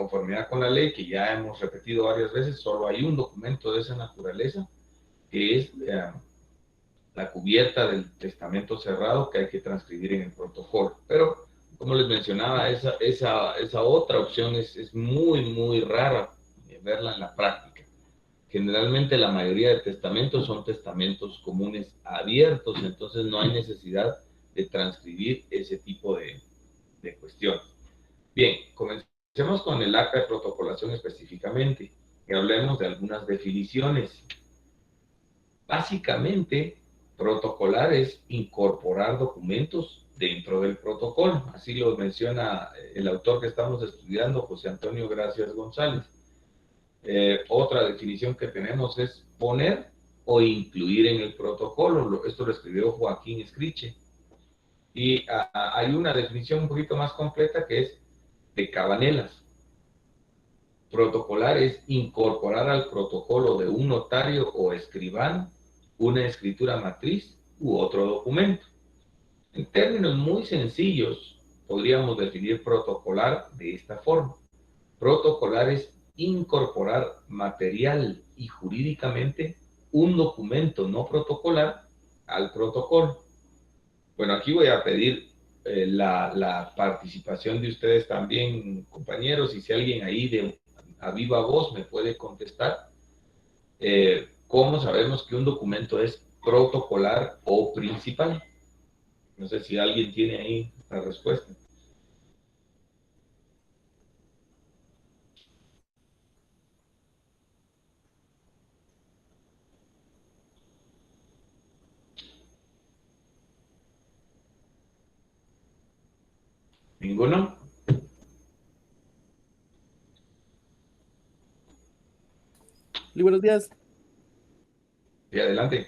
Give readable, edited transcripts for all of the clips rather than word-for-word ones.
conformidad con la ley, que ya hemos repetido varias veces, solo hay un documento de esa naturaleza, que es la cubierta del testamento cerrado que hay que transcribir en el protocolo. Pero, como les mencionaba, esa otra opción es muy, muy rara verla en la práctica. Generalmente la mayoría de testamentos son testamentos comunes abiertos, entonces no hay necesidad de transcribir ese tipo de cuestiones. Bien, comencemos con el acta de protocolación específicamente y hablemos de algunas definiciones. Básicamente, protocolar es incorporar documentos dentro del protocolo. Así lo menciona el autor que estamos estudiando, José Antonio Gracias González. Otra definición que tenemos es poner o incluir en el protocolo. Esto lo escribió Joaquín Escriche. Y hay una definición un poquito más completa que es de Cabanelas. Protocolar es incorporar al protocolo de un notario o escribano una escritura matriz u otro documento. En términos muy sencillos, podríamos definir protocolar de esta forma. Protocolar es incorporar material y jurídicamente un documento no protocolar al protocolo. Bueno, aquí voy a pedir la participación de ustedes también, compañeros, y si alguien ahí a viva voz me puede contestar, ¿cómo sabemos que un documento es protocolar o principal? No sé si alguien tiene ahí la respuesta. ¿Ninguno? Buenos días. Y adelante.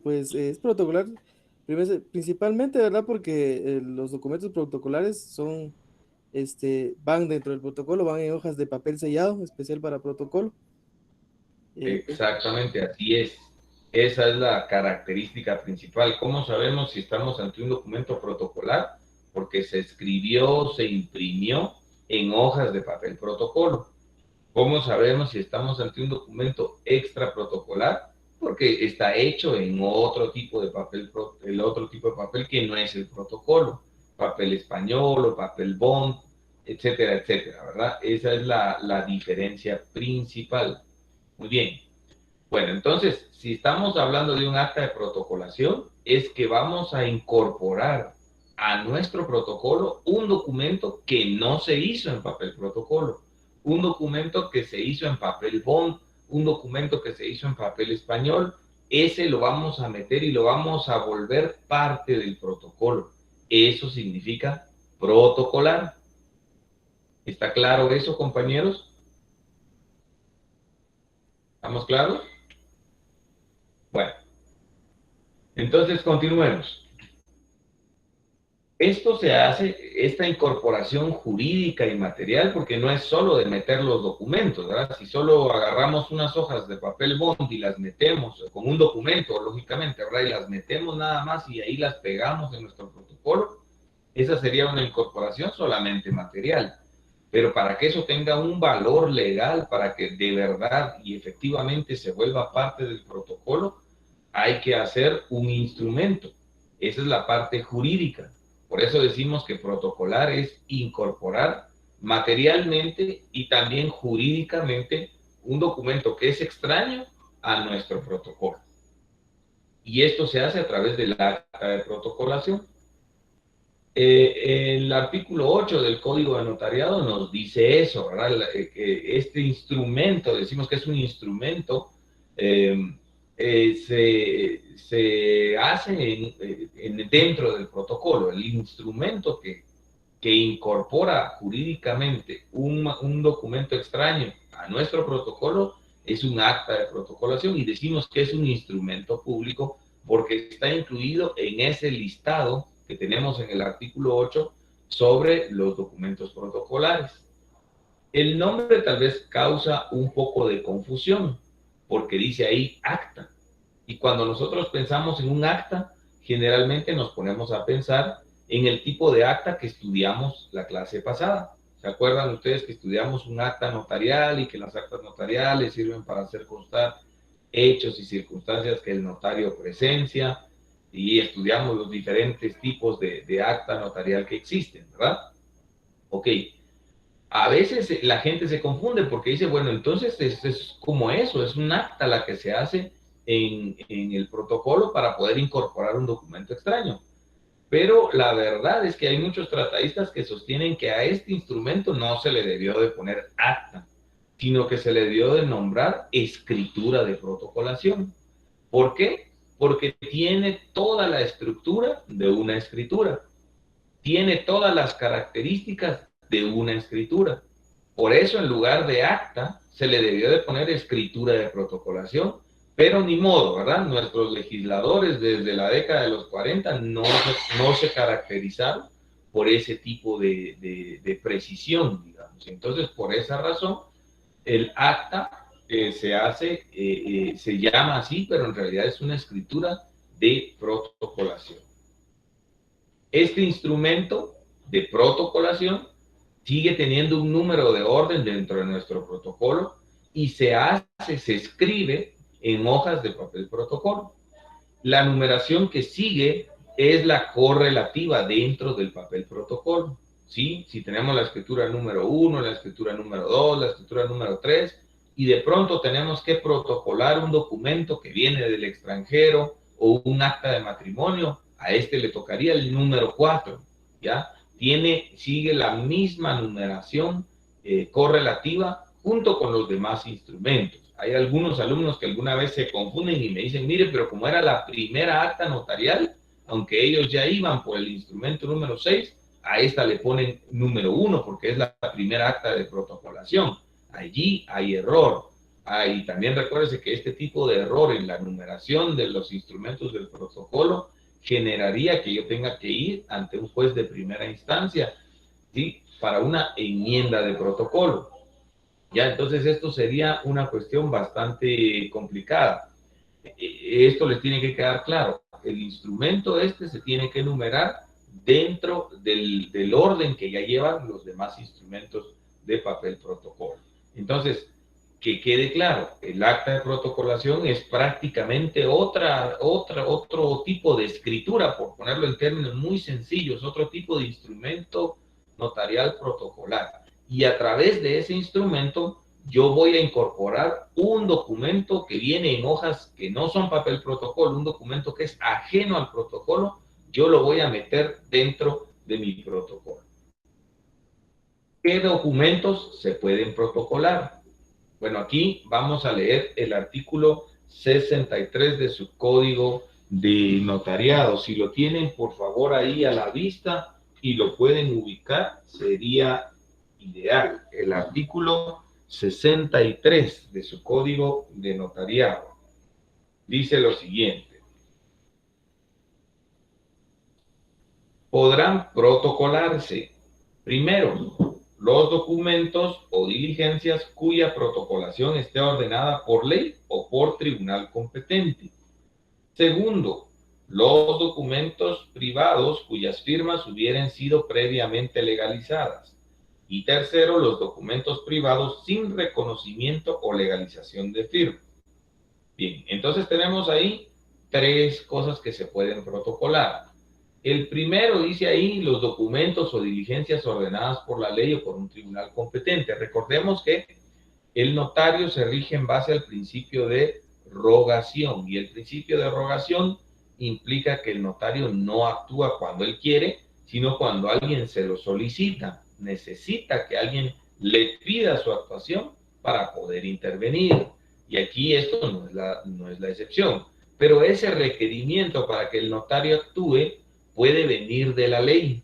Pues es protocolar, principalmente, ¿verdad? Porque los documentos protocolares son, van dentro del protocolo, van en hojas de papel sellado, especial para protocolo. Pues, Exactamente, así es. Esa es la característica principal. ¿Cómo sabemos si estamos ante un documento protocolar? Porque se escribió, se imprimió en hojas de papel protocolo. ¿Cómo sabemos si estamos ante un documento extra protocolar? Porque está hecho en otro tipo de papel, el otro tipo de papel que no es el protocolo, papel español o papel bond, etcétera, etcétera, ¿verdad? Esa es la diferencia principal. Muy bien. Bueno, entonces, si estamos hablando de un acta de protocolación, es que vamos a incorporar a nuestro protocolo un documento que no se hizo en papel protocolo, un documento que se hizo en papel bond, un documento que se hizo en papel español. Ese lo vamos a meter y lo vamos a volver parte del protocolo. Eso significa protocolar. ¿Está claro eso, compañeros? ¿Estamos claros? Bueno, entonces continuemos. Esto se hace, esta incorporación jurídica y material, porque no es solo de meter los documentos, ¿verdad? Si solo agarramos unas hojas de papel bond y las metemos con un documento, lógicamente, ¿verdad? Y las metemos nada más y ahí las pegamos en nuestro protocolo, esa sería una incorporación solamente material. Pero para que eso tenga un valor legal, para que de verdad y efectivamente se vuelva parte del protocolo, hay que hacer un instrumento. Esa es la parte jurídica. Por eso decimos que protocolar es incorporar materialmente y también jurídicamente un documento que es extraño a nuestro protocolo. Y esto se hace a través del acta de protocolación. El artículo 8 del Código de Notariado nos dice eso, ¿verdad? Este instrumento, decimos que es un instrumento, eh, se hace dentro del protocolo. El instrumento que incorpora jurídicamente un documento extraño a nuestro protocolo es un acta de protocolación y decimos que es un instrumento público porque está incluido en ese listado que tenemos en el artículo 8 sobre los documentos protocolares. El nombre tal vez causa un poco de confusión porque dice ahí acta. Y cuando nosotros pensamos en un acta, generalmente nos ponemos a pensar en el tipo de acta que estudiamos la clase pasada. ¿Se acuerdan ustedes que estudiamos un acta notarial y que las actas notariales sirven para hacer constar hechos y circunstancias que el notario presencia? Y estudiamos los diferentes tipos de acta notarial que existen, ¿verdad? Ok. A veces la gente se confunde porque dice, bueno, entonces es como eso, es un acta la que se hace en el protocolo para poder incorporar un documento extraño. Pero la verdad es que hay muchos tratadistas que sostienen que a este instrumento no se le debió de poner acta, sino que se le debió de nombrar escritura de protocolación. ¿Por qué? Porque tiene toda la estructura de una escritura, tiene todas las características de una escritura. Por eso, en lugar de acta, se le debió de poner escritura de protocolación, pero ni modo, ¿verdad? Nuestros legisladores desde la década de los 40 no se caracterizaron por ese tipo de precisión, digamos. Entonces, por esa razón, el acta se llama así, pero en realidad es una escritura de protocolación. Este instrumento de protocolación sigue teniendo un número de orden dentro de nuestro protocolo y se escribe en hojas de papel protocolo. La numeración que sigue es la correlativa dentro del papel protocolo. ¿Sí? Si tenemos la escritura número 1, la escritura número 2, la escritura número 3, y de pronto tenemos que protocolar un documento que viene del extranjero o un acta de matrimonio, a este le tocaría el número 4, ¿ya? Sigue la misma numeración correlativa junto con los demás instrumentos. Hay algunos alumnos que alguna vez se confunden y me dicen, mire, pero como era la primera acta notarial, aunque ellos ya iban por el instrumento número 6, a esta le ponen número 1 porque es la primera acta de protocolación. Allí hay error. Y también recuérdese que este tipo de error en la numeración de los instrumentos del protocolo generaría que yo tenga que ir ante un juez de primera instancia, ¿sí? Para una enmienda de protocolo. Ya, entonces esto sería una cuestión bastante complicada. Esto les tiene que quedar claro. El instrumento se tiene que numerar dentro del orden que ya llevan los demás instrumentos de papel protocolo. Entonces, que quede claro, el acta de protocolación es prácticamente otro tipo de escritura, por ponerlo en términos muy sencillos, otro tipo de instrumento notarial protocolar. Y a través de ese instrumento yo voy a incorporar un documento que viene en hojas que no son papel protocolo, un documento que es ajeno al protocolo, yo lo voy a meter dentro de mi protocolo. ¿Qué documentos se pueden protocolar? Bueno, aquí vamos a leer el artículo 63 de su código de notariado. Si lo tienen, por favor, ahí a la vista y lo pueden ubicar, sería ideal. El artículo 63 de su código de notariado dice lo siguiente: podrán protocolarse, primero, los documentos o diligencias cuya protocolación esté ordenada por ley o por tribunal competente. Segundo, los documentos privados cuyas firmas hubieran sido previamente legalizadas. Y tercero, los documentos privados sin reconocimiento o legalización de firma. Bien, entonces tenemos ahí tres cosas que se pueden protocolar. El primero dice ahí los documentos o diligencias ordenadas por la ley o por un tribunal competente. Recordemos que el notario se rige en base al principio de rogación, y el principio de rogación implica que el notario no actúa cuando él quiere, sino cuando alguien se lo solicita. Necesita que alguien le pida su actuación para poder intervenir. Y aquí esto no es la excepción. Pero ese requerimiento para que el notario actúe puede venir de la ley,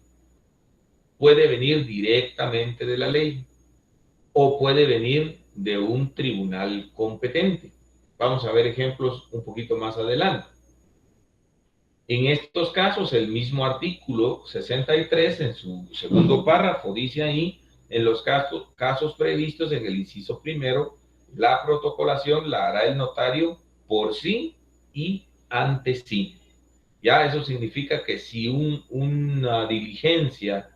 puede venir directamente de la ley, o puede venir de un tribunal competente. Vamos a ver ejemplos un poquito más adelante. En estos casos, el mismo artículo 63, en su segundo párrafo, dice ahí, en los casos previstos en el inciso primero, la protocolación la hará el notario por sí y ante sí. Ya eso significa que si una diligencia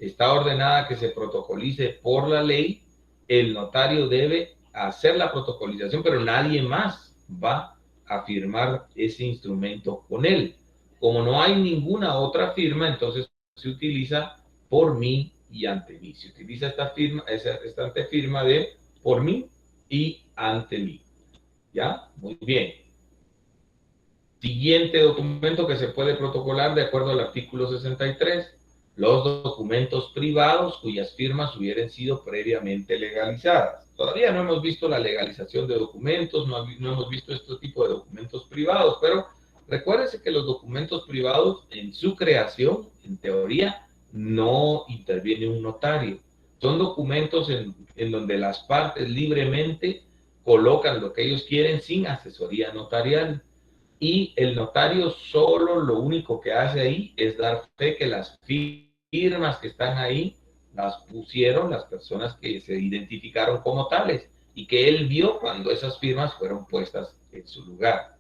está ordenada que se protocolice por la ley, el notario debe hacer la protocolización, pero nadie más va a firmar ese instrumento con él. Como no hay ninguna otra firma, entonces se utiliza por mí y ante mí. Se utiliza esta firma, esta antefirma de por mí y ante mí. ¿Ya? Muy bien. Siguiente documento que se puede protocolar de acuerdo al artículo 63, los documentos privados cuyas firmas hubieran sido previamente legalizadas. Todavía no hemos visto la legalización de documentos, no hemos visto este tipo de documentos privados, pero recuérdense que los documentos privados en su creación, en teoría, no interviene un notario. Son documentos en donde las partes libremente colocan lo que ellos quieren sin asesoría notarial. Y el notario solo lo único que hace ahí es dar fe que las firmas que están ahí las pusieron las personas que se identificaron como tales y que él vio cuando esas firmas fueron puestas en su lugar.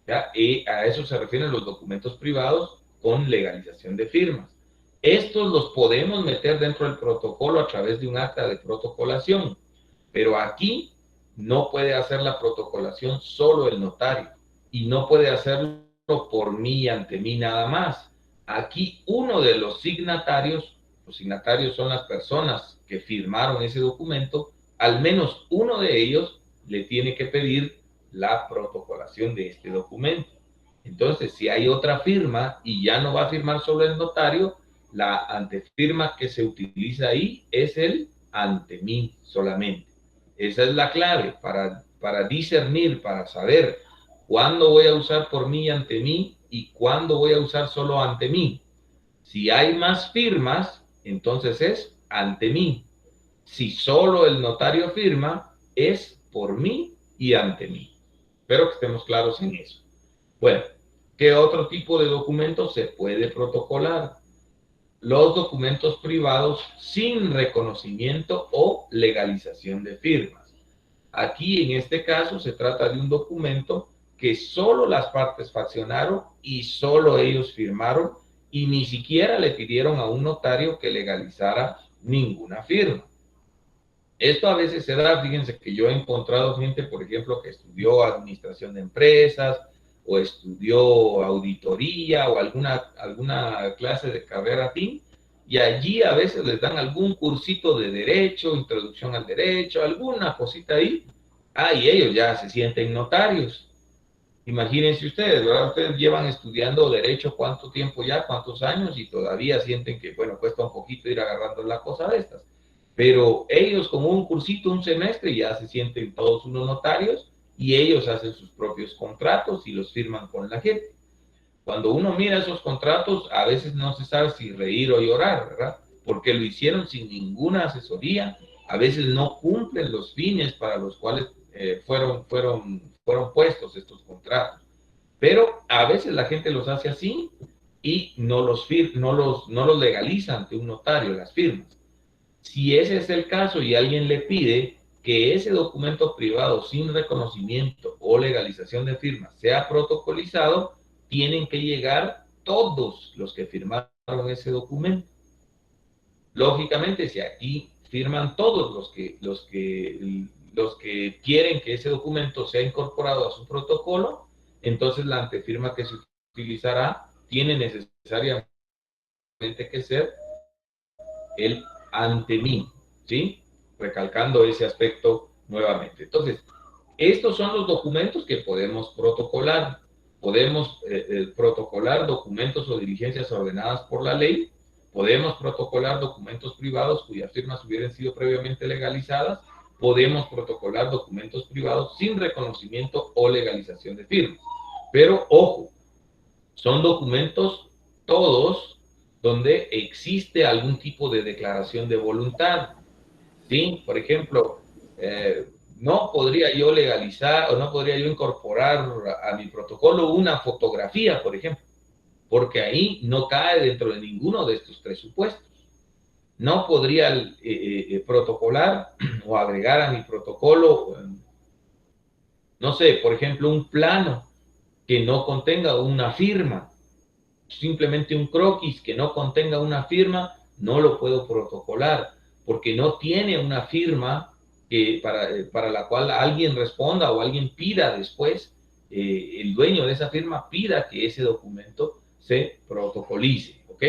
¿Ya? Y a eso se refieren los documentos privados con legalización de firmas. Estos los podemos meter dentro del protocolo a través de un acta de protocolación, pero aquí no puede hacer la protocolación solo el notario y no puede hacerlo por mí y ante mí nada más. Aquí uno de los signatarios son las personas que firmaron ese documento, al menos uno de ellos le tiene que pedir la protocolación de este documento. Entonces, si hay otra firma y ya no va a firmar solo el notario, la antefirma que se utiliza ahí es el ante mí solamente. Esa es la clave para discernir, para saber cuándo voy a usar por mí y ante mí y cuándo voy a usar solo ante mí. Si hay más firmas, entonces es ante mí. Si solo el notario firma, es por mí y ante mí. Espero que estemos claros en eso. Bueno, ¿qué otro tipo de documentos se puede protocolar? Los documentos privados sin reconocimiento o legalización de firmas. Aquí, en este caso, se trata de un documento que solo las partes faccionaron y solo ellos firmaron y ni siquiera le pidieron a un notario que legalizara ninguna firma. Esto a veces se da, fíjense que yo he encontrado gente, por ejemplo, que estudió administración de empresas o estudió auditoría o alguna clase de carrera afín, y allí a veces les dan algún cursito de derecho, introducción al derecho, alguna cosita ahí. Y ellos ya se sienten notarios. Imagínense ustedes, ¿verdad? Ustedes llevan estudiando derecho cuánto tiempo ya, cuántos años, y todavía sienten que, bueno, cuesta un poquito ir agarrando la cosa de estas. Pero ellos con un cursito, un semestre, ya se sienten todos unos notarios y ellos hacen sus propios contratos y los firman con la gente. Cuando uno mira esos contratos, a veces no se sabe si reír o llorar, ¿verdad? Porque lo hicieron sin ninguna asesoría, a veces no cumplen los fines para los cuales fueron puestos estos contratos. Pero a veces la gente los hace así y no los legaliza ante un notario, las firmas. Si ese es el caso y alguien le pide que ese documento privado sin reconocimiento o legalización de firma sea protocolizado, tienen que llegar todos los que firmaron ese documento. Lógicamente, si aquí firman todos los que quieren que ese documento sea incorporado a su protocolo, entonces la antefirma que se utilizará tiene necesariamente que ser el ante mí, ¿sí? Recalcando ese aspecto nuevamente. Entonces, estos son los documentos que podemos protocolar. Podemos protocolar documentos o diligencias ordenadas por la ley. Podemos protocolar documentos privados cuyas firmas hubieran sido previamente legalizadas. Podemos protocolar documentos privados sin reconocimiento o legalización de firmas. Pero, ojo, son documentos todos donde existe algún tipo de declaración de voluntad. ¿Sí? Por ejemplo, no podría yo legalizar o no podría yo incorporar a mi protocolo una fotografía, por ejemplo, porque ahí no cae dentro de ninguno de estos tres supuestos. No podría protocolar o agregar a mi protocolo, no sé, por ejemplo, un plano que no contenga una firma, simplemente un croquis que no contenga una firma, no lo puedo protocolar porque no tiene una firma para la cual alguien responda o alguien pida después, el dueño de esa firma pida que ese documento se protocolice, ¿ok?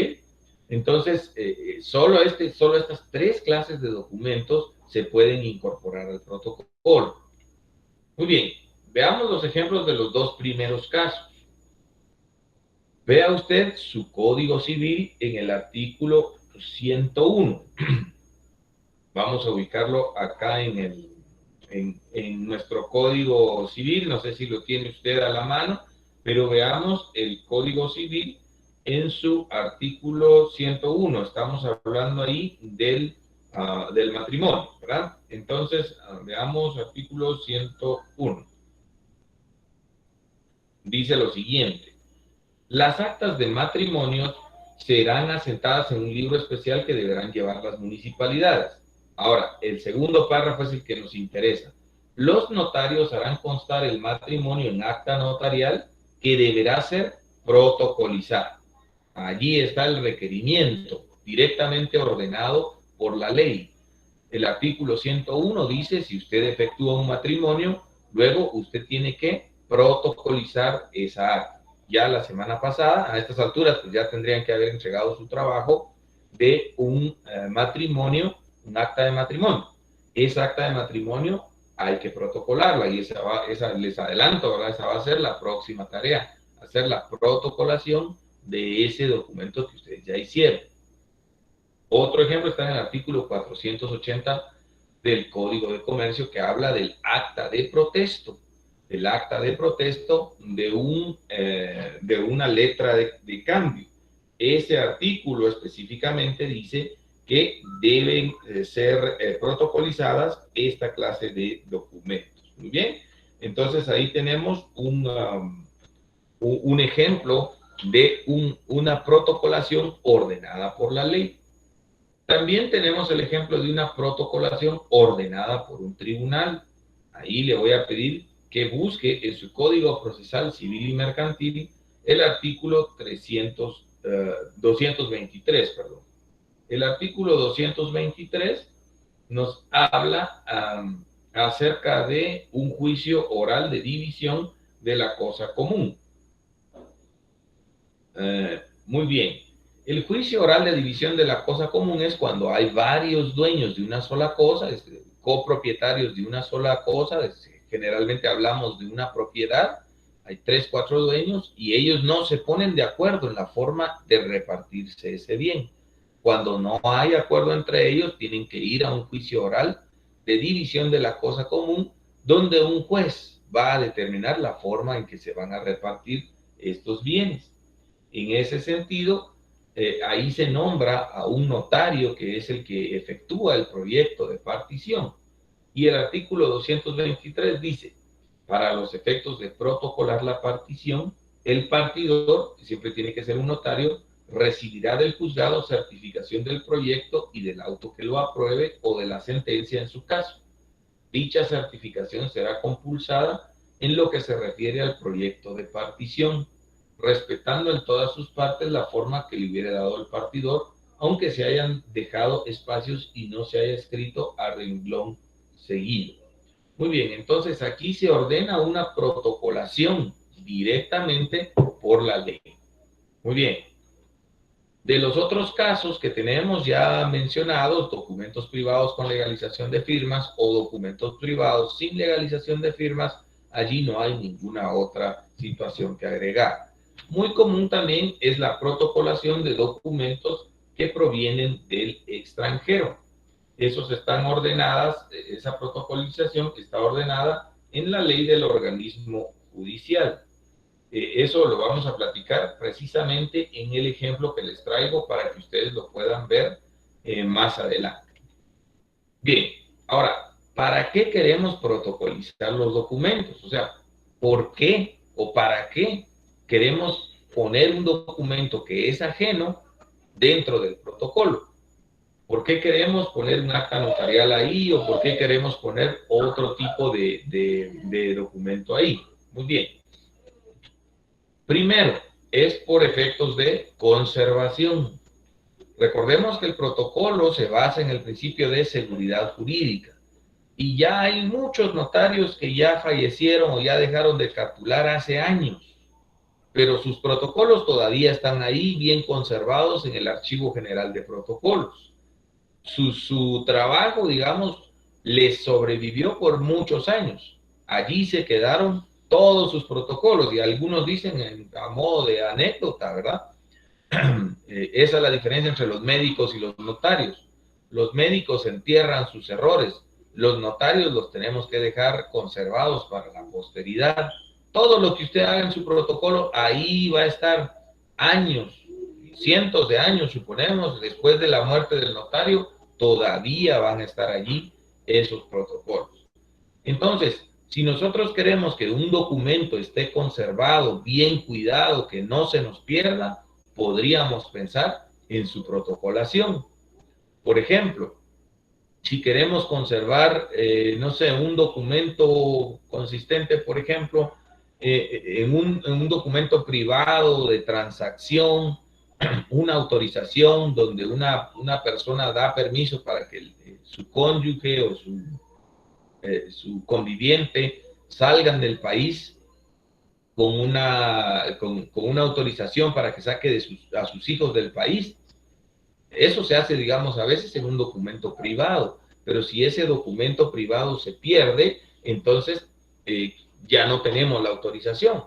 Entonces, solo estas 3 clases de documentos se pueden incorporar al protocolo. Muy bien, veamos los ejemplos de los 2 primeros casos. Vea usted su Código Civil en el artículo 101. Vamos a ubicarlo acá en nuestro Código Civil. No sé si lo tiene usted a la mano, pero veamos el Código Civil en su artículo 101. Estamos hablando ahí del matrimonio, ¿verdad? Entonces, veamos artículo 101. Dice lo siguiente: las actas de matrimonio serán asentadas en un libro especial que deberán llevar las municipalidades. Ahora, el segundo párrafo es el que nos interesa. Los notarios harán constar el matrimonio en acta notarial que deberá ser protocolizada. Allí está el requerimiento, directamente ordenado por la ley. El artículo 101 dice, si usted efectúa un matrimonio, luego usted tiene que protocolizar esa acta. Ya la semana pasada, a estas alturas, pues ya tendrían que haber entregado su trabajo de un matrimonio, un acta de matrimonio. Esa acta de matrimonio hay que protocolarla y esa les adelanto, ¿verdad? Esa va a ser la próxima tarea, hacer la protocolación de ese documento que ustedes ya hicieron. Otro ejemplo está en el artículo 480 del Código de Comercio, que habla del acta de protesto, del acta de protesto de una letra de cambio. Ese artículo específicamente dice que deben ser protocolizadas esta clase de documentos. Muy bien, entonces ahí tenemos un ejemplo de una protocolación ordenada por la ley. También tenemos el ejemplo de una protocolación ordenada por un tribunal. Ahí le voy a pedir que busque en su Código Procesal Civil y Mercantil el artículo 223, perdón. El artículo 223 nos habla acerca de un juicio oral de división de la cosa común. Muy bien. El juicio oral de división de la cosa común es cuando hay varios dueños de una sola cosa, copropietarios de una sola cosa, generalmente hablamos de una propiedad, hay 3, 4 dueños y ellos no se ponen de acuerdo en la forma de repartirse ese bien. Cuando no hay acuerdo entre ellos, tienen que ir a un juicio oral de división de la cosa común, donde un juez va a determinar la forma en que se van a repartir estos bienes. En ese sentido, ahí se nombra a un notario que es el que efectúa el proyecto de partición. Y el artículo 223 dice, para los efectos de protocolar la partición, el partidor, que siempre tiene que ser un notario, recibirá del juzgado certificación del proyecto y del auto que lo apruebe o de la sentencia en su caso. Dicha certificación será compulsada en lo que se refiere al proyecto de partición, respetando en todas sus partes la forma que le hubiera dado el partidor, aunque se hayan dejado espacios y no se haya escrito a renglón seguido. Muy bien, entonces aquí se ordena una protocolación directamente por la ley. Muy bien. De los otros casos que tenemos ya mencionados, documentos privados con legalización de firmas o documentos privados sin legalización de firmas, allí no hay ninguna otra situación que agregar. Muy común también es la protocolación de documentos que provienen del extranjero. Esos están ordenadas, esa protocolización está ordenada en la ley del organismo judicial. Eso lo vamos a platicar precisamente en el ejemplo que les traigo para que ustedes lo puedan ver más adelante. Bien, ahora, ¿para qué queremos protocolizar los documentos? O sea, ¿por qué o para qué queremos poner un documento que es ajeno dentro del protocolo? ¿Por qué queremos poner un acta notarial ahí o por qué queremos poner otro tipo de documento ahí? Muy bien. Primero, es por efectos de conservación. Recordemos que el protocolo se basa en el principio de seguridad jurídica. Y ya hay muchos notarios que ya fallecieron o ya dejaron de capitular hace años, pero sus protocolos todavía están ahí bien conservados en el Archivo General de Protocolos. Su trabajo, digamos, les sobrevivió por muchos años. Allí se quedaron todos sus protocolos y algunos dicen a modo de anécdota, ¿verdad? Esa es la diferencia entre los médicos y los notarios. Los médicos entierran sus errores, los notarios los tenemos que dejar conservados para la posteridad. Todo lo que usted haga en su protocolo, ahí va a estar años, cientos de años, suponemos, después de la muerte del notario, todavía van a estar allí esos protocolos. Entonces, si nosotros queremos que un documento esté conservado, bien cuidado, que no se nos pierda, podríamos pensar en su protocolación. Por ejemplo, si queremos conservar, no sé, un documento consistente, por ejemplo, en un documento privado de transacción, una autorización donde una persona da permiso para que su cónyuge o su conviviente salgan del país con una autorización para que saque a sus hijos del país. Eso se hace, digamos, a veces en un documento privado, pero si ese documento privado se pierde, entonces ya no tenemos la autorización.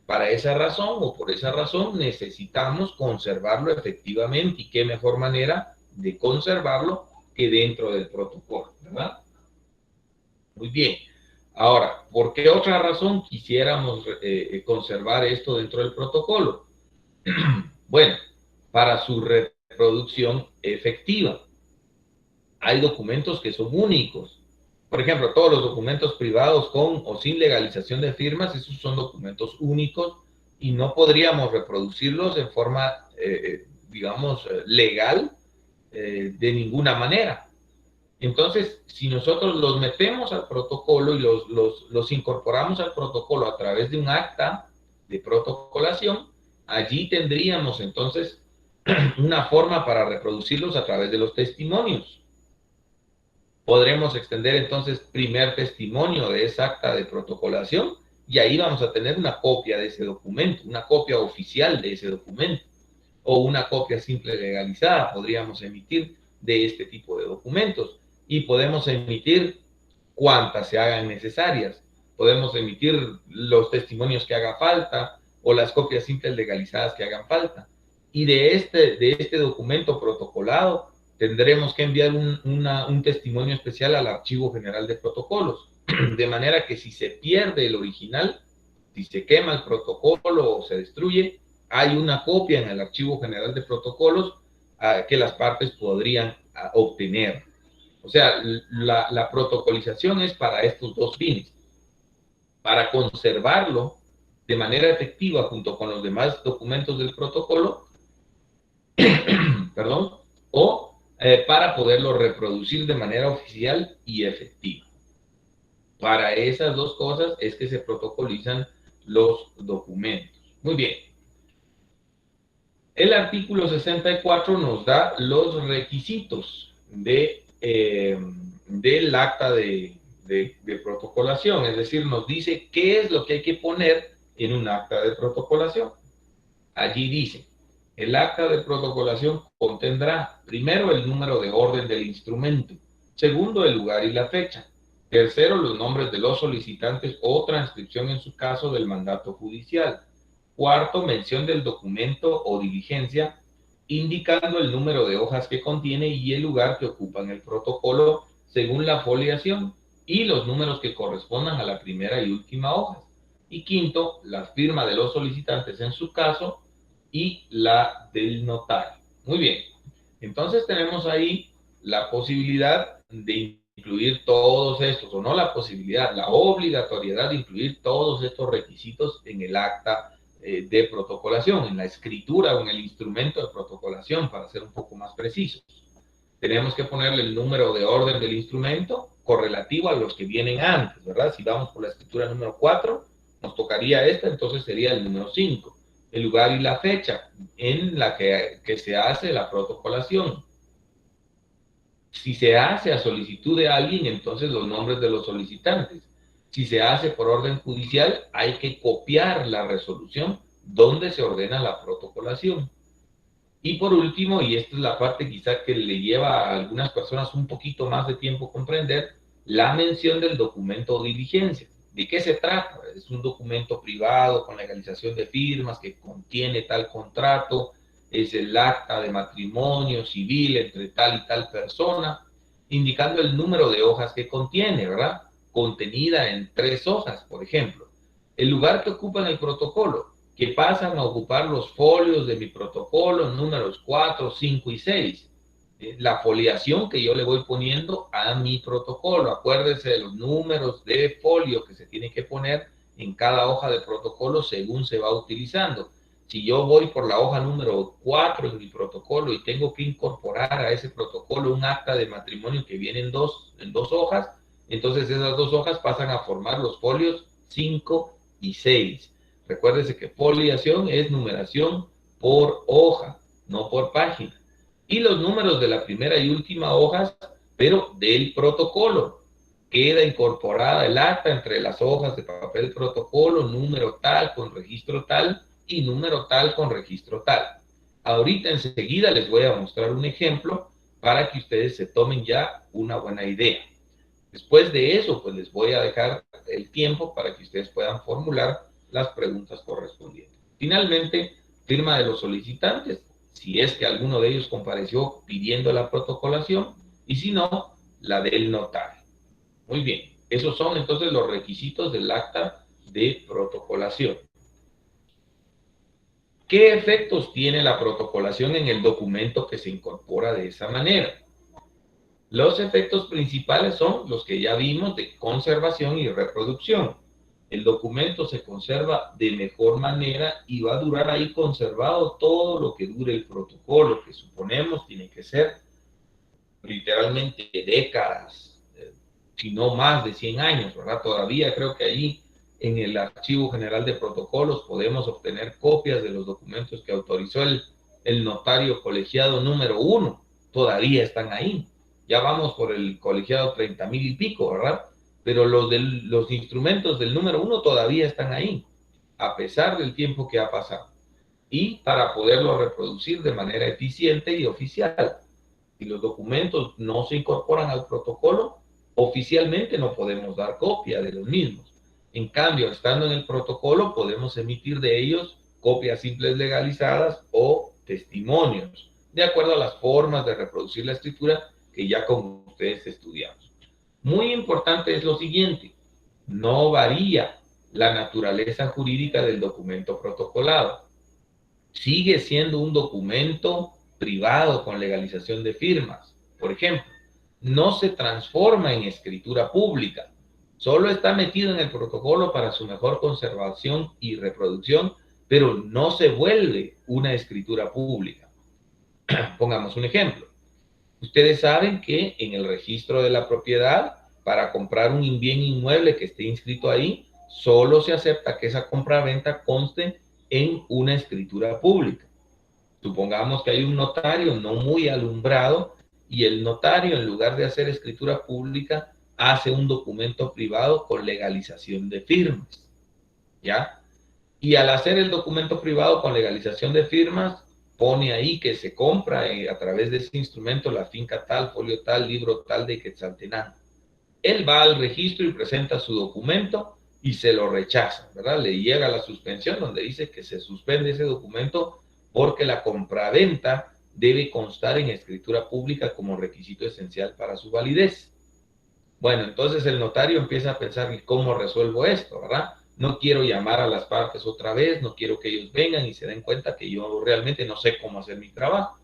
Para esa razón o por esa razón necesitamos conservarlo efectivamente, y qué mejor manera de conservarlo que dentro del protocolo, ¿verdad? Muy bien. Ahora, ¿por qué otra razón quisiéramos conservar esto dentro del protocolo? Bueno, para su reproducción efectiva. Hay documentos que son únicos. Por ejemplo, todos los documentos privados con o sin legalización de firmas, esos son documentos únicos y no podríamos reproducirlos en forma, digamos, legal de ninguna manera. Entonces, si nosotros los metemos al protocolo y los incorporamos al protocolo a través de un acta de protocolación, allí tendríamos entonces una forma para reproducirlos a través de los testimonios. Podremos extender entonces primer testimonio de esa acta de protocolación y ahí vamos a tener una copia de ese documento, una copia oficial de ese documento o una copia simple legalizada podríamos emitir de este tipo de documentos. Y podemos emitir cuantas se hagan necesarias. Podemos emitir los testimonios que haga falta o las copias simples legalizadas que hagan falta. Y de este documento protocolado tendremos que enviar un testimonio especial al Archivo General de Protocolos. De manera que si se pierde el original, si se quema el protocolo o se destruye, hay una copia en el Archivo General de Protocolos que las partes podrían obtener. O sea, la protocolización es para estos dos fines, para conservarlo de manera efectiva junto con los demás documentos del protocolo, perdón, o para poderlo reproducir de manera oficial y efectiva. Para esas dos cosas es que se protocolizan los documentos. Muy bien. El artículo 64 nos da los requisitos del acta de protocolación, es decir, nos dice qué es lo que hay que poner en un acta de protocolación. Allí dice, el acta de protocolación contendrá, primero, el número de orden del instrumento, segundo, el lugar y la fecha, tercero, los nombres de los solicitantes o transcripción en su caso del mandato judicial, cuarto, mención del documento o diligencia, indicando el número de hojas que contiene y el lugar que ocupa en el protocolo según la foliación y los números que correspondan a la primera y última hoja. Y quinto, la firma de los solicitantes en su caso y la del notario. Muy bien, entonces tenemos ahí la posibilidad de incluir todos estos, o no la posibilidad, la obligatoriedad de incluir todos estos requisitos en el acta de protocolación, en la escritura o en el instrumento de protocolación, para ser un poco más precisos. Tenemos que ponerle el número de orden del instrumento correlativo a los que vienen antes, ¿verdad? Si vamos por la escritura número 4, nos tocaría esta, entonces sería el número 5. el lugar y la fecha en la que se hace la protocolación. Si se hace a solicitud de alguien, entonces los nombres de los solicitantes. Si se hace por orden judicial, hay que copiar la resolución donde se ordena la protocolación. Y por último, y esta es la parte quizá que le lleva a algunas personas un poquito más de tiempo comprender, la mención del documento o diligencia. ¿De qué se trata? Es un documento privado con legalización de firmas que contiene tal contrato, es el acta de matrimonio civil entre tal y tal persona, indicando el número de hojas que contiene, ¿verdad? Contenida en 3 hojas, por ejemplo. El lugar que ocupa en el protocolo, que pasan a ocupar los folios de mi protocolo, números 4, 5 y 6. La foliación que yo le voy poniendo a mi protocolo. Acuérdese de los números de folio que se tiene que poner en cada hoja de protocolo según se va utilizando. Si yo voy por la hoja número 4 en mi protocolo y tengo que incorporar a ese protocolo un acta de matrimonio que viene en dos hojas, entonces esas 2 hojas pasan a formar los folios 5 y 6. Recuérdese que foliación es numeración por hoja, no por página. Y los números de la primera y última hojas, pero del protocolo. Queda incorporada el acta entre las hojas de papel protocolo, número tal con registro tal y número tal con registro tal. Ahorita enseguida les voy a mostrar un ejemplo para que ustedes se tomen ya una buena idea. Después de eso, pues les voy a dejar el tiempo para que ustedes puedan formular las preguntas correspondientes. Finalmente, firma de los solicitantes, si es que alguno de ellos compareció pidiendo la protocolación, y si no, la del notario. Muy bien, esos son entonces los requisitos del acta de protocolación. ¿Qué efectos tiene la protocolación en el documento que se incorpora de esa manera? Los efectos principales son los que ya vimos de conservación y reproducción. El documento se conserva de mejor manera y va a durar ahí conservado todo lo que dure el protocolo, que suponemos tiene que ser literalmente décadas, si no más de 100 años, ¿verdad? Todavía creo que ahí en el Archivo General de Protocolos podemos obtener copias de los documentos que autorizó el notario colegiado número 1, todavía están ahí. Ya vamos por el colegiado 30,000 y pico, ¿verdad? Pero los instrumentos del número 1 todavía están ahí, a pesar del tiempo que ha pasado. Y para poderlo reproducir de manera eficiente y oficial. Si los documentos no se incorporan al protocolo, oficialmente no podemos dar copia de los mismos. En cambio, estando en el protocolo, podemos emitir de ellos copias simples legalizadas o testimonios, de acuerdo a las formas de reproducir la escritura que ya con ustedes estudiamos. Muy importante es lo siguiente, no varía la naturaleza jurídica del documento protocolado. Sigue siendo un documento privado con legalización de firmas. Por ejemplo, no se transforma en escritura pública, solo está metido en el protocolo para su mejor conservación y reproducción, pero no se vuelve una escritura pública. Pongamos un ejemplo. Ustedes saben que en el registro de la propiedad, para comprar un bien inmueble que esté inscrito ahí, solo se acepta que esa compra-venta conste en una escritura pública. Supongamos que hay un notario no muy alumbrado y el notario, en lugar de hacer escritura pública, hace un documento privado con legalización de firmas, ¿ya? Y al hacer el documento privado con legalización de firmas, pone ahí que se compra a través de ese instrumento la finca tal, folio tal, libro tal de Quetzaltenango. Él va al registro y presenta su documento y se lo rechaza, ¿verdad? Le llega la suspensión donde dice que se suspende ese documento porque la compraventa debe constar en escritura pública como requisito esencial para su validez. Bueno, entonces el notario empieza a pensar, ¿y cómo resuelvo esto, verdad? No quiero llamar a las partes otra vez, no quiero que ellos vengan y se den cuenta que yo realmente no sé cómo hacer mi trabajo.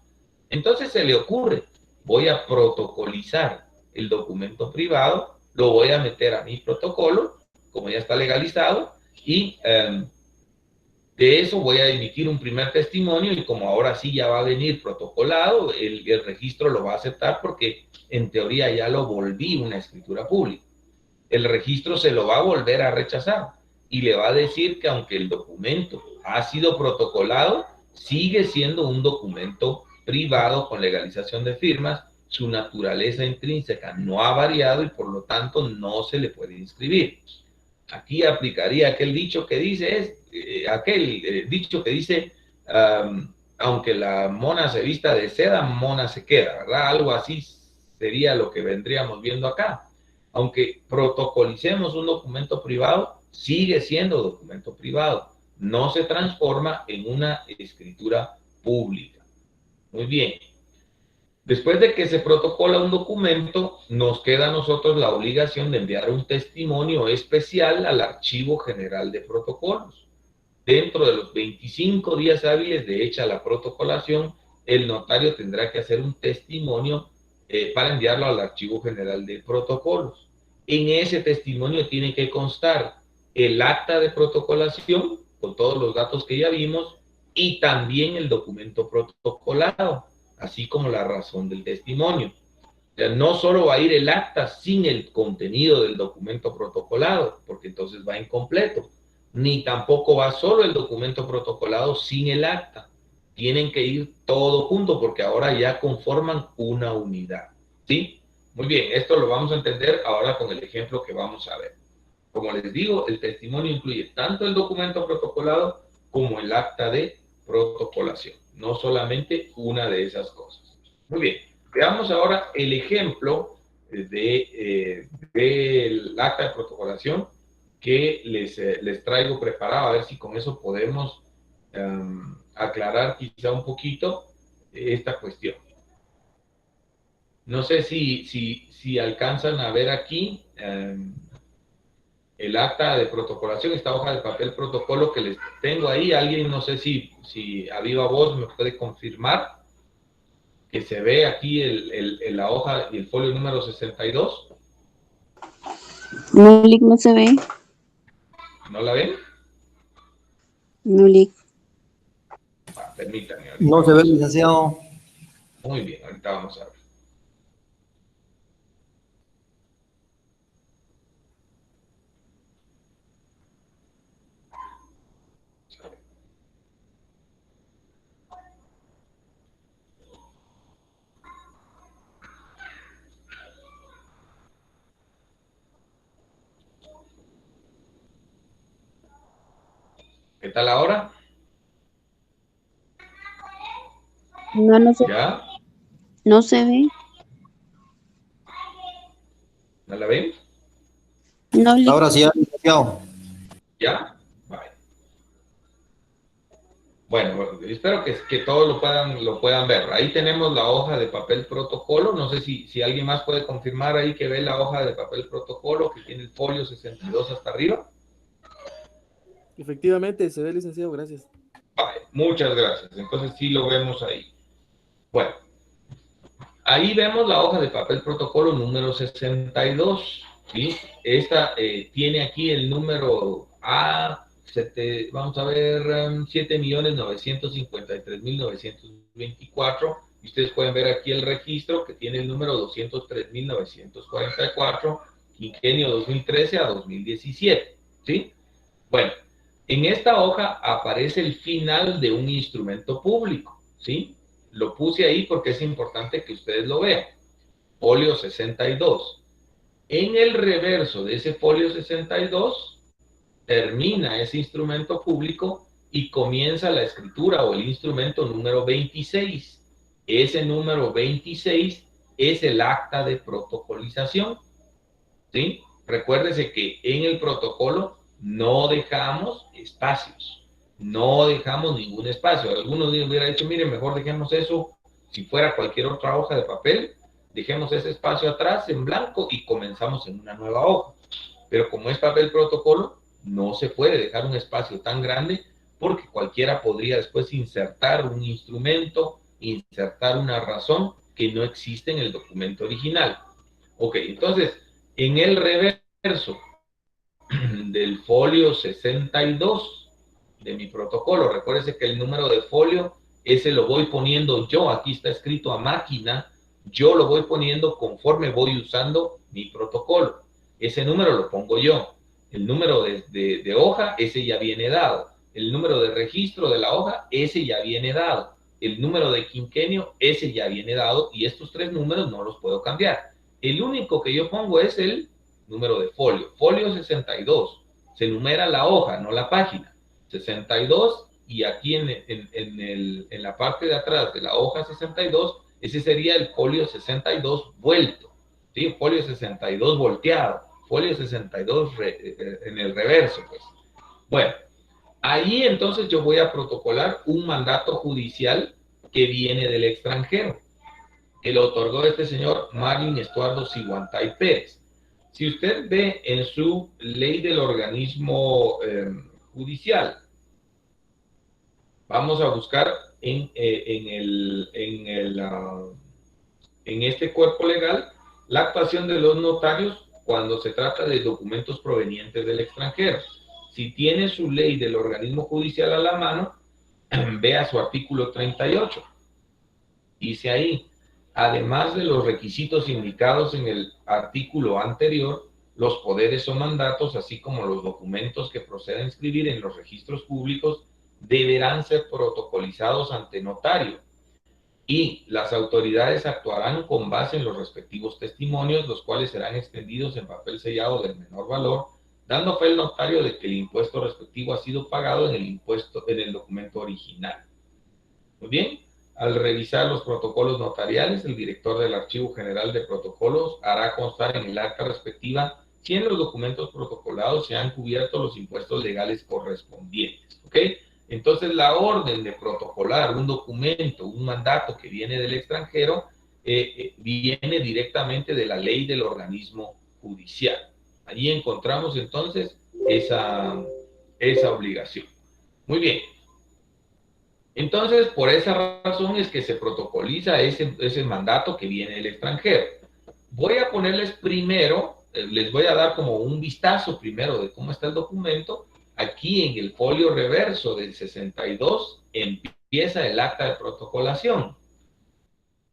Entonces se le ocurre, voy a protocolizar el documento privado, lo voy a meter a mi protocolo, como ya está legalizado, y de eso voy a emitir un primer testimonio y como ahora sí ya va a venir protocolado, el registro lo va a aceptar porque en teoría ya lo volví una escritura pública. El registro se lo va a volver a rechazar, y le va a decir que aunque el documento ha sido protocolado, sigue siendo un documento privado con legalización de firmas, su naturaleza intrínseca no ha variado y por lo tanto no se le puede inscribir. Aquí aplicaría aquel dicho que dice, dicho que dice, aunque la mona se vista de seda, mona se queda, ¿verdad? Algo así sería lo que vendríamos viendo acá. Aunque protocolicemos un documento privado, sigue siendo documento privado, no se transforma en una escritura pública. Muy bien. Después de que se protocola un documento, nos queda a nosotros la obligación de enviar un testimonio especial al Archivo General de Protocolos. Dentro de los 25 días hábiles de hecha la protocolación, el notario tendrá que hacer un testimonio para enviarlo al Archivo General de Protocolos. En ese testimonio tiene que constar el acta de protocolación, con todos los datos que ya vimos, y también el documento protocolado, así como la razón del testimonio. O sea, no solo va a ir el acta sin el contenido del documento protocolado, porque entonces va incompleto, ni tampoco va solo el documento protocolado sin el acta. Tienen que ir todo junto porque ahora ya conforman una unidad. ¿Sí? Muy bien, esto lo vamos a entender ahora con el ejemplo que vamos a ver. Como les digo, el testimonio incluye tanto el documento protocolado como el acta de protocolación, no solamente una de esas cosas. Muy bien, veamos ahora el ejemplo del acta de protocolación que les traigo preparado, a ver si con eso podemos aclarar quizá un poquito esta cuestión. No sé si alcanzan a ver aquí el acta de protocolación, esta hoja de papel protocolo que les tengo ahí. Alguien, no sé si a viva voz me puede confirmar que se ve aquí la hoja y el folio número 62. No, Lic, no se ve. ¿No la ven? No, Lic. Permítanme. No se ve, licenciado. Muy bien, ahorita vamos a ver. ¿Qué tal ahora? No, no se, ¿Ya? no se ve. ¿No la ven? No, Lic. Ahora sí, licenciado. ¿Ya? Vale. Bueno, espero que todos lo puedan ver. Ahí tenemos la hoja de papel protocolo. No sé si alguien más puede confirmar ahí que ve la hoja de papel protocolo que tiene el folio 62 hasta arriba. Efectivamente, se ve, licenciado, gracias. Vale, muchas gracias. Entonces sí lo vemos ahí. Bueno, ahí vemos la hoja de papel protocolo número 62. ¿Sí? Esta tiene aquí el número vamos a ver, 7.953.924. Y ustedes pueden ver aquí el registro que tiene el número 203.944, quinquenio 2013 a 2017. ¿Sí? Bueno, en esta hoja aparece el final de un instrumento público. ¿Sí? Lo puse ahí porque es importante que ustedes lo vean. Folio 62. En el reverso de ese folio 62 termina ese instrumento público y comienza la escritura o el instrumento número 26. Ese número 26 es el acta de protocolización. ¿Sí? Recuérdese que en el protocolo no dejamos espacios, no dejamos ningún espacio. Algunos hubieran dicho, mire, mejor dejemos eso, si fuera cualquier otra hoja de papel, dejemos ese espacio atrás en blanco y comenzamos en una nueva hoja. Pero como es papel protocolo, no se puede dejar un espacio tan grande porque cualquiera podría después insertar un instrumento, insertar una razón que no existe en el documento original. Ok, entonces, en el reverso del folio 62 de mi protocolo, recuérdese que el número de folio, ese lo voy poniendo yo, aquí está escrito a máquina, yo lo voy poniendo conforme voy usando mi protocolo. Ese número lo pongo yo. El número de hoja, ese ya viene dado. El número de registro de la hoja, ese ya viene dado. El número de quinquenio, ese ya viene dado, y estos 3 números no los puedo cambiar. El único que yo pongo es el número de folio. Folio 62. Se numera la hoja, no la página. 62, y aquí en la parte de atrás de la hoja 62, ese sería el folio 62 vuelto. ¿Sí? Folio 62 volteado. Folio 62 en el reverso, pues. Bueno, ahí entonces yo voy a protocolar un mandato judicial que viene del extranjero, que lo otorgó este señor Marlin Estuardo Siguantay Pérez. Si usted ve en su ley del organismo judicial, vamos a buscar en este cuerpo legal la actuación de los notarios cuando se trata de documentos provenientes del extranjero. Si tiene su ley del organismo judicial a la mano, vea su artículo 38. Dice ahí, además de los requisitos indicados en el artículo anterior, los poderes o mandatos, así como los documentos que proceda a inscribir en los registros públicos, deberán ser protocolizados ante notario, y las autoridades actuarán con base en los respectivos testimonios, los cuales serán extendidos en papel sellado del menor valor, dando fe el notario de que el impuesto respectivo ha sido pagado en el documento original. Muy bien, al revisar los protocolos notariales, el director del Archivo General de Protocolos hará constar en el acta respectiva si en los documentos protocolados se han cubierto los impuestos legales correspondientes. ¿Ok? Entonces, la orden de protocolar un documento, un mandato que viene del extranjero, viene directamente de la ley del organismo judicial. Allí encontramos entonces esa obligación. Muy bien. Entonces, por esa razón es que se protocoliza ese mandato que viene del extranjero. Voy a ponerles primero, les voy a dar como un vistazo primero de cómo está el documento. Aquí en el folio reverso del 62 empieza el acta de protocolación.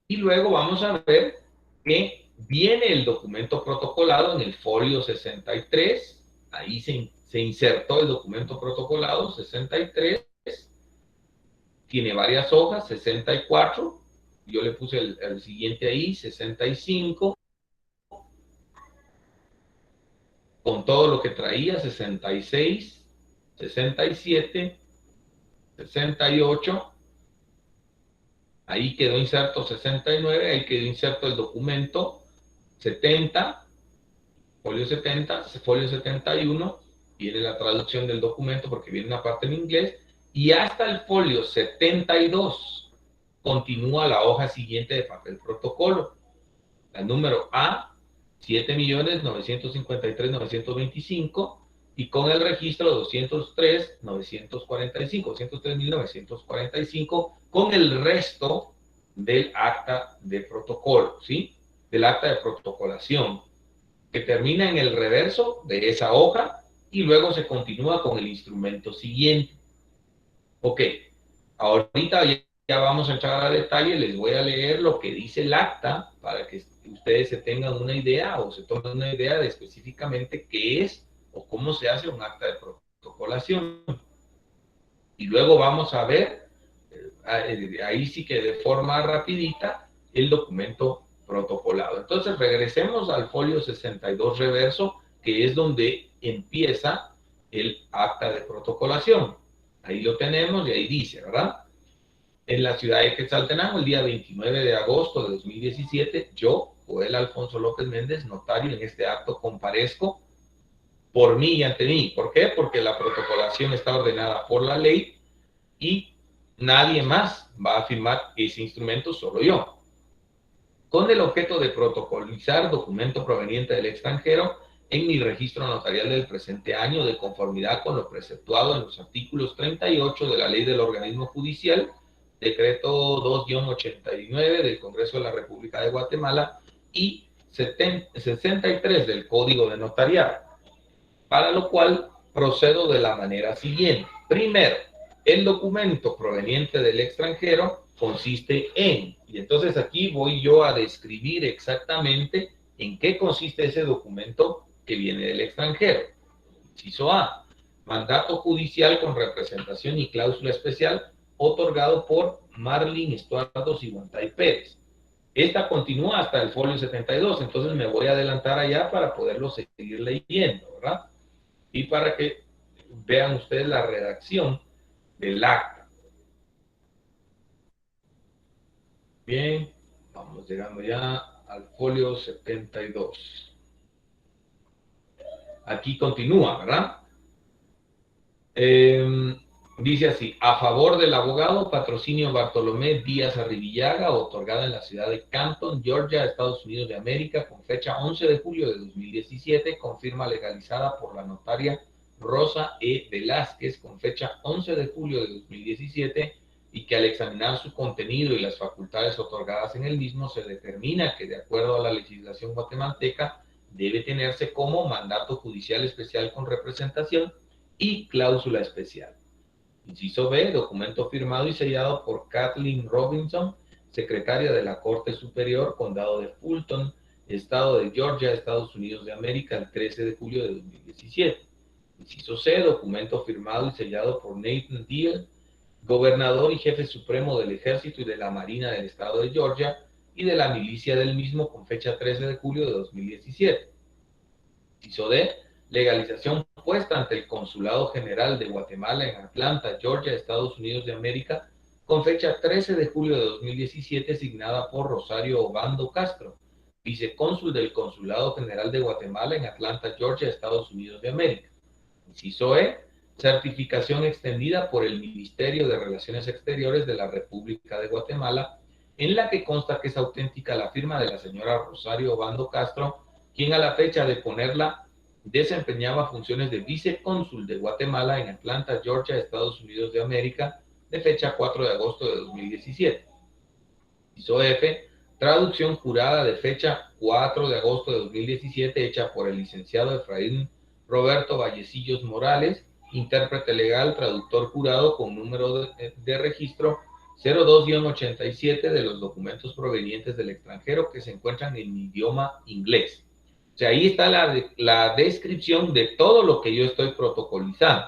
Y luego vamos a ver que viene el documento protocolado en el folio 63. Ahí se insertó el documento protocolado 63. Tiene varias hojas, 64. Yo le puse el siguiente ahí, 65. Con todo lo que traía, 66. 67, 68, ahí quedó inserto 69, ahí quedó inserto el documento 70, folio 70, folio 71, viene la traducción del documento porque viene una parte en inglés, y hasta el folio 72 continúa la hoja siguiente de papel protocolo, la número A, 7.953.925, y con el registro 203.945, con el resto del acta de protocolo, ¿sí? Del acta de protocolación, que termina en el reverso de esa hoja y luego se continúa con el instrumento siguiente. Ok, ahorita ya vamos a entrar a detalle, les voy a leer lo que dice el acta para que ustedes se tengan una idea o se tomen una idea de específicamente qué es o cómo se hace un acta de protocolación. Y luego vamos a ver, ahí sí que de forma rapidita, el documento protocolado. Entonces regresemos al folio 62 reverso, que es donde empieza el acta de protocolación. Ahí lo tenemos y ahí dice, ¿verdad? En la ciudad de Quetzaltenango, el día 29 de agosto de 2017, yo, Joel Alfonso López Méndez, notario en este acto, comparezco por mí y ante mí. ¿Por qué? Porque la protocolación está ordenada por la ley y nadie más va a firmar ese instrumento, solo yo. Con el objeto de protocolizar documento proveniente del extranjero en mi registro notarial del presente año, de conformidad con lo preceptuado en los artículos 38 de la Ley del Organismo Judicial, Decreto 2-89 del Congreso de la República de Guatemala y 63 del Código de Notariado, para lo cual procedo de la manera siguiente. Primero, el documento proveniente del extranjero consiste en, y entonces aquí voy yo a describir exactamente en qué consiste ese documento que viene del extranjero. Inciso A, mandato judicial con representación y cláusula especial otorgado por Marlin Estuardo Siguantay Pérez. Esta continúa hasta el folio 72, entonces me voy a adelantar allá para poderlo seguir leyendo, ¿verdad? Y para que vean ustedes la redacción del acta. Bien, vamos llegando ya al folio 72. Aquí continúa, ¿verdad? Dice así: a favor del abogado Patrocinio Bartolomé Díaz Arribillaga, otorgada en la ciudad de Canton, Georgia, Estados Unidos de América, con fecha 11 de julio de 2017, con firma legalizada por la notaria Rosa E. Velázquez, con fecha 11 de julio de 2017, y que al examinar su contenido y las facultades otorgadas en el mismo, se determina que, de acuerdo a la legislación guatemalteca, debe tenerse como mandato judicial especial con representación y cláusula especial. Inciso B, documento firmado y sellado por Kathleen Robinson, secretaria de la Corte Superior, Condado de Fulton, Estado de Georgia, Estados Unidos de América, el 13 de julio de 2017. Inciso C, documento firmado y sellado por Nathan Deal, gobernador y jefe supremo del Ejército y de la Marina del Estado de Georgia y de la milicia del mismo, con fecha 13 de julio de 2017. Inciso D, legalización puesta ante el Consulado General de Guatemala en Atlanta, Georgia, Estados Unidos de América, con fecha 13 de julio de 2017, signada por Rosario Obando Castro, vicecónsul del Consulado General de Guatemala en Atlanta, Georgia, Estados Unidos de América. Inciso E, certificación extendida por el Ministerio de Relaciones Exteriores de la República de Guatemala, en la que consta que es auténtica la firma de la señora Rosario Obando Castro, quien a la fecha de ponerla desempeñaba funciones de vicecónsul de Guatemala en Atlanta, Georgia, Estados Unidos de América, de fecha 4 de agosto de 2017. Inciso F, traducción jurada de fecha 4 de agosto de 2017, hecha por el licenciado Efraín Roberto Vallecillos Morales, intérprete legal, traductor jurado, con número de registro 02-87 de los documentos provenientes del extranjero que se encuentran en idioma inglés. O sea, ahí está la descripción de todo lo que yo estoy protocolizando.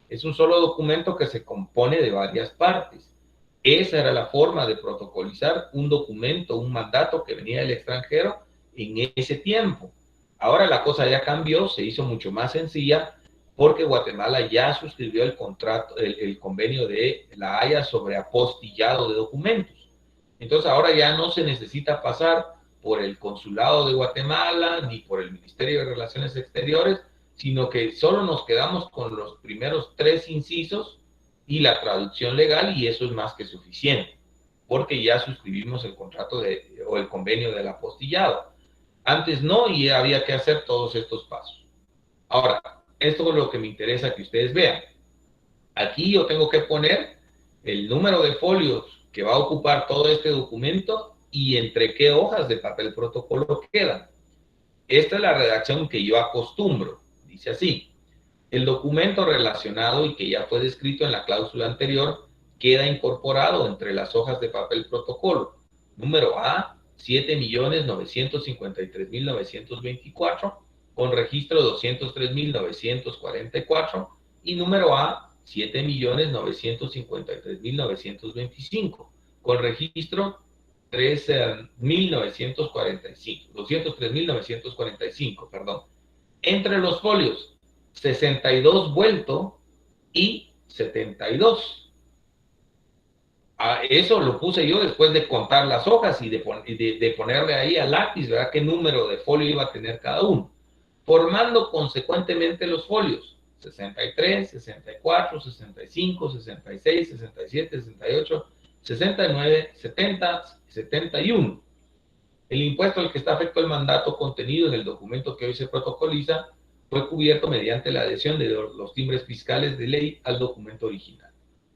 Es un solo documento que se compone de varias partes. Esa era la forma de protocolizar un documento, un mandato que venía del extranjero en ese tiempo. Ahora la cosa ya cambió, se hizo mucho más sencilla, porque Guatemala ya suscribió el contrato, el convenio de La Haya sobre apostillado de documentos. Entonces ahora ya no se necesita pasar por el Consulado de Guatemala ni por el Ministerio de Relaciones Exteriores, sino que solo nos quedamos con los primeros 3 incisos y la traducción legal, y eso es más que suficiente, porque ya suscribimos el contrato o el convenio del apostillado. Antes no, y había que hacer todos estos pasos. Ahora, esto es lo que me interesa que ustedes vean. Aquí yo tengo que poner el número de folios que va a ocupar todo este documento y entre qué hojas de papel protocolo quedan. Esta es la redacción que yo acostumbro. Dice así: el documento relacionado y que ya fue descrito en la cláusula anterior queda incorporado entre las hojas de papel protocolo. Número A, 7.953.924, con registro 203.944, y número A, 7.953.925, con registro 203.945, perdón. Entre los folios 62 vuelto y 72. Eso lo puse yo después de contar las hojas y de ponerle ahí a lápiz, ¿verdad?, qué número de folio iba a tener cada uno, formando consecuentemente los folios 63, 64, 65, 66, 67, 68, 69, 70, 71. El impuesto al que está afecto el mandato contenido en el documento que hoy se protocoliza fue cubierto mediante la adhesión de los timbres fiscales de ley al documento original.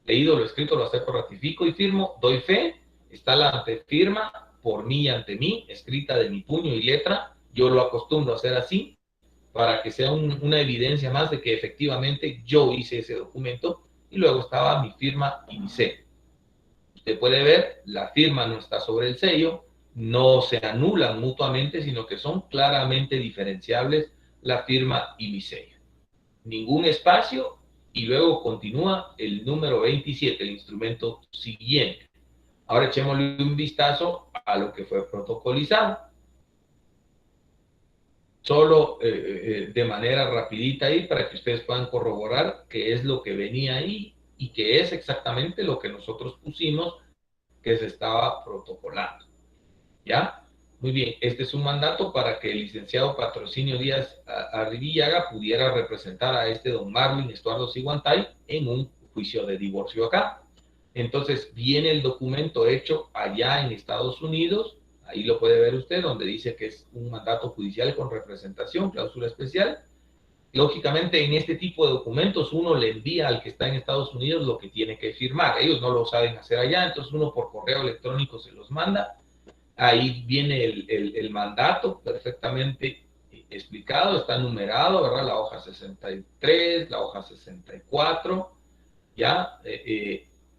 Leído lo escrito, lo acepto, ratifico y firmo, doy fe. Está la antefirma por mí y ante mí, escrita de mi puño y letra. Yo lo acostumbro a hacer así, para que sea una evidencia más de que efectivamente yo hice ese documento, y luego estaba mi firma y mi sello. Usted puede ver, la firma no está sobre el sello, no se anulan mutuamente, sino que son claramente diferenciables la firma y mi sello. ningún espacio, y luego continúa el número 27, el instrumento siguiente. Ahora echémosle un vistazo a lo que fue protocolizado. Solo de manera rapidita ahí para que ustedes puedan corroborar qué es lo que venía ahí y qué es exactamente lo que nosotros pusimos que se estaba protocolando. ¿Ya? Muy bien, este es un mandato para que el licenciado Patrocinio Díaz Arribillaga pudiera representar a este don Marlin Estuardo Siguantay en un juicio de divorcio acá. Entonces viene el documento hecho allá en Estados Unidos, ahí lo puede ver usted, donde dice que es un mandato judicial con representación, cláusula especial. Lógicamente, en este tipo de documentos uno le envía al que está en Estados Unidos lo que tiene que firmar. Ellos no lo saben hacer allá, entonces uno por correo electrónico se los manda. Ahí viene el mandato perfectamente explicado, está numerado, ¿verdad? La hoja 63, la hoja 64, ¿ya?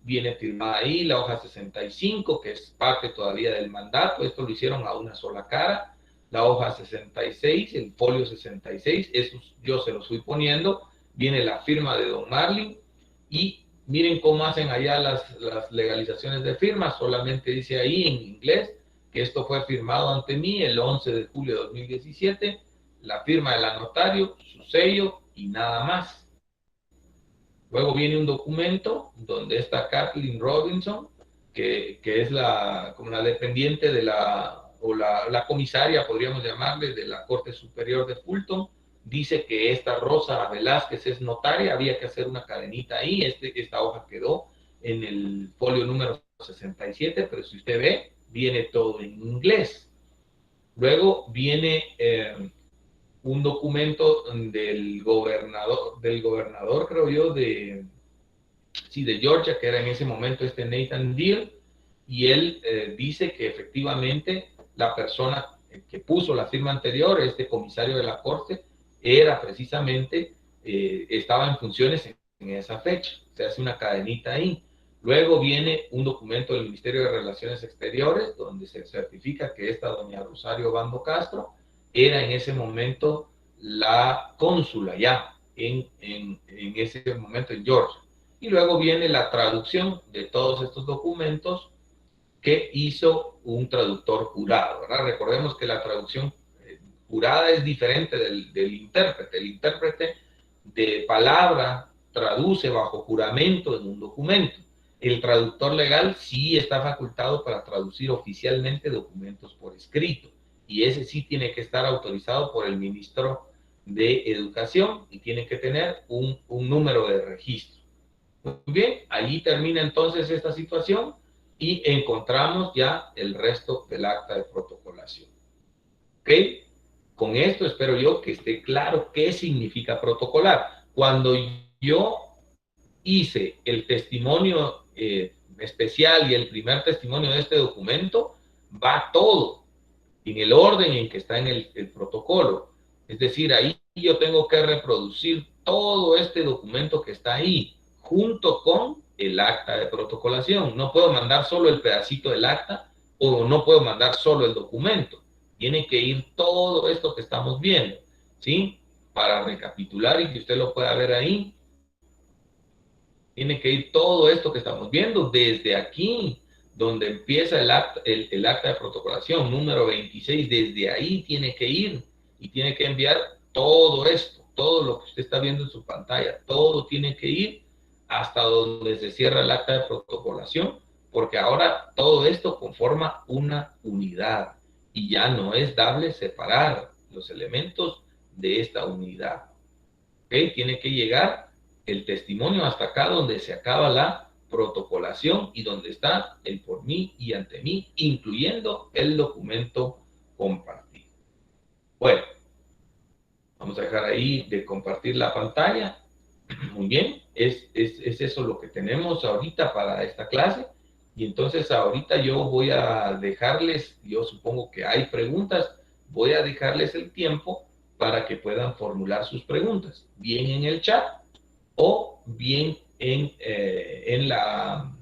Viene firmada ahí, la hoja 65, que es parte todavía del mandato, esto lo hicieron a una sola cara. La hoja 66, el folio 66, eso yo se los fui poniendo, viene la firma de don Marlin, y miren cómo hacen allá las legalizaciones de firma, solamente dice ahí en inglés, que esto fue firmado ante mí el 11 de julio de 2017, la firma del notario, su sello y nada más. Luego viene un documento donde está Kathleen Robinson, que es como la dependiente de la comisaria, podríamos llamarle, de la Corte Superior de Fulton. Dice que esta Rosa Velázquez es notaria, había que hacer una cadenita ahí, esta hoja quedó en el folio número 67, pero si usted ve, viene todo en inglés. Luego viene un documento del gobernador, creo yo, de Georgia, que era en ese momento Nathan Deal, y él dice que efectivamente la persona que puso la firma anterior, este comisario de la Corte, era precisamente, estaba en funciones en esa fecha. Se hace una cadenita ahí. Luego viene un documento del Ministerio de Relaciones Exteriores, donde se certifica que esta doña Rosario Bando Castro era en ese momento la cónsula ya, en ese momento en Georgia. Y luego viene la traducción de todos estos documentos que hizo un traductor jurado, ¿verdad? Recordemos que la traducción jurada es diferente del intérprete. El intérprete de palabra traduce bajo juramento en un documento. El traductor legal sí está facultado para traducir oficialmente documentos por escrito, y ese sí tiene que estar autorizado por el ministro de Educación y tiene que tener un número de registro. Muy bien, allí termina entonces esta situación y encontramos ya el resto del acta de protocolación. ¿Ok? Con esto espero yo que esté claro qué significa protocolar. Cuando yo hice el testimonio especial y el primer testimonio de este documento, va todo en el orden en que está en el protocolo. Es decir, ahí yo tengo que reproducir todo este documento que está ahí, junto con el acta de protocolación. No puedo mandar solo el pedacito del acta o no puedo mandar solo el documento. Tiene que ir todo esto que estamos viendo, ¿sí? Para recapitular y que usted lo pueda ver ahí, tiene que ir todo esto que estamos viendo desde aquí, donde empieza el acta de protocolación, número 26, desde ahí tiene que ir y tiene que enviar todo esto, todo lo que usted está viendo en su pantalla, todo tiene que ir hasta donde se cierra el acta de protocolación, porque ahora todo esto conforma una unidad y ya no es dable separar los elementos de esta unidad. ¿Ok? Tiene que llegar el testimonio hasta acá donde se acaba la protocolación y donde está el por mí y ante mí, incluyendo el documento compartido. Bueno, vamos a dejar ahí de compartir la pantalla. Muy bien, es eso lo que tenemos ahorita para esta clase. Y entonces ahorita yo voy a dejarles, yo supongo que hay preguntas, voy a dejarles el tiempo para que puedan formular sus preguntas, bien en el chat o bien en la